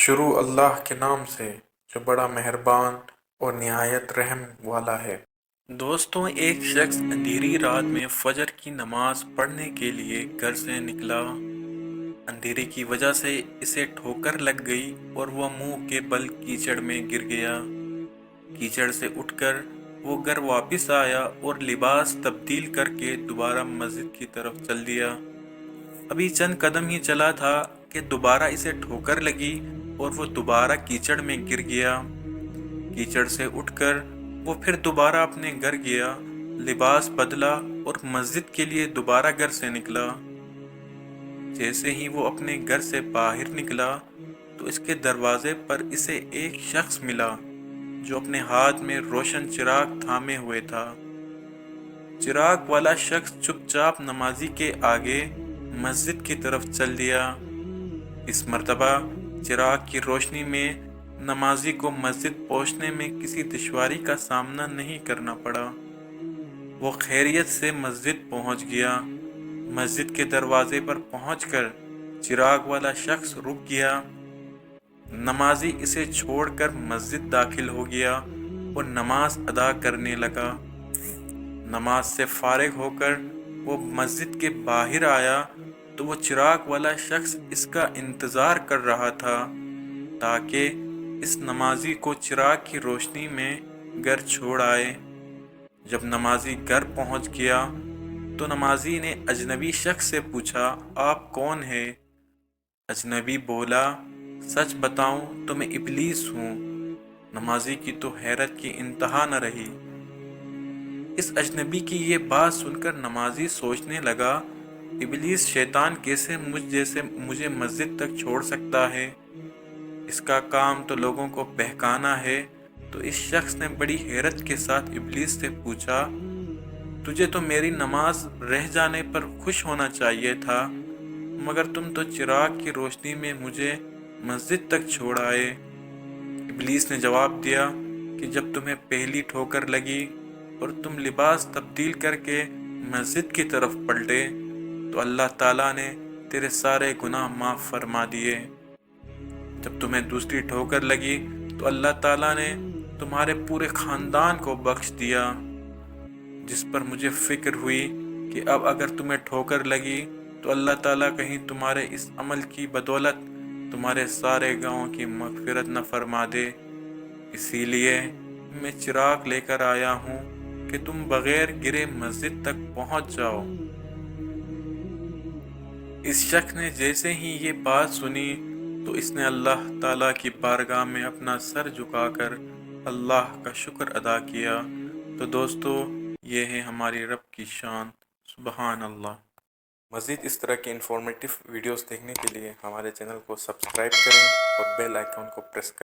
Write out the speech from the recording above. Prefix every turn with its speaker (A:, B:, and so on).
A: شروع اللہ کے نام سے جو بڑا مہربان اور نہایت رحم والا ہے۔ دوستوں، ایک شخص اندھیری رات میں فجر کی نماز پڑھنے کے لیے گھر سے نکلا۔ اندھیرے کی وجہ سے اسے ٹھوکر لگ گئی اور وہ منہ کے بل کیچڑ میں گر گیا۔ کیچڑ سے اٹھ کر وہ گھر واپس آیا اور لباس تبدیل کر کے دوبارہ مسجد کی طرف چل دیا۔ ابھی چند قدم ہی چلا تھا کہ دوبارہ اسے ٹھوکر لگی اور وہ دوبارہ کیچڑ میں گر گیا۔ کیچڑ سے اٹھ کر وہ پھر دوبارہ اپنے گھر گیا، لباس بدلا اور مسجد کے لیے دوبارہ گھر سے نکلا۔ جیسے ہی وہ اپنے گھر سے باہر نکلا تو اس کے دروازے پر اسے ایک شخص ملا جو اپنے ہاتھ میں روشن چراغ تھامے ہوئے تھا۔ چراغ والا شخص چپ چاپ نمازی کے آگے مسجد کی طرف چل دیا۔ اس مرتبہ چراغ کی روشنی میں نمازی کو مسجد پہنچنے میں کسی دشواری کا سامنا نہیں کرنا پڑا۔ وہ خیریت سے مسجد پہنچ گیا۔ مسجد کے دروازے پر پہنچ کر چراغ والا شخص رک گیا۔ نمازی اسے چھوڑ کر مسجد داخل ہو گیا اور نماز ادا کرنے لگا۔ نماز سے فارغ ہو کر وہ مسجد کے باہر آیا تو وہ چراغ والا شخص اس کا انتظار کر رہا تھا تاکہ اس نمازی کو چراغ کی روشنی میں گھر چھوڑ آئے۔ جب نمازی گھر پہنچ گیا تو نمازی نے اجنبی شخص سے پوچھا، آپ کون ہیں؟ اجنبی بولا، سچ بتاؤں تو میں ابلیس ہوں۔ نمازی کی تو حیرت کی انتہا نہ رہی۔ اس اجنبی کی یہ بات سن کر نمازی سوچنے لگا، ابلیس شیطان کیسے مجھے مسجد تک چھوڑ سکتا ہے؟ اس کا کام تو لوگوں کو بہکانا ہے۔ تو اس شخص نے بڑی حیرت کے ساتھ ابلیس سے پوچھا، تجھے تو میری نماز رہ جانے پر خوش ہونا چاہیے تھا، مگر تم تو چراغ کی روشنی میں مجھے مسجد تک چھوڑ آئے۔ ابلیس نے جواب دیا کہ جب تمہیں پہلی ٹھوکر لگی اور تم لباس تبدیل کر کے مسجد کی طرف پلٹے تو اللہ تعالیٰ نے تیرے سارے گناہ معاف فرما دیے۔ جب تمہیں دوسری ٹھوکر لگی تو اللہ تعالیٰ نے تمہارے پورے خاندان کو بخش دیا، جس پر مجھے فکر ہوئی کہ اب اگر تمہیں ٹھوکر لگی تو اللہ تعالیٰ کہیں تمہارے اس عمل کی بدولت تمہارے سارے گناہوں کی مغفرت نہ فرما دے۔ اسی لیے میں چراغ لے کر آیا ہوں کہ تم بغیر گرے مسجد تک پہنچ جاؤ۔ اس شخص نے جیسے ہی یہ بات سنی تو اس نے اللہ تعالیٰ کی بارگاہ میں اپنا سر جھکا کر اللہ کا شکر ادا کیا۔ تو دوستو، یہ ہے ہماری رب کی شان، سبحان اللہ۔ مزید اس طرح کی انفارمیٹیو ویڈیوز دیکھنے کے لیے ہمارے چینل کو سبسکرائب کریں اور بیل آئیکن کو پریس کریں۔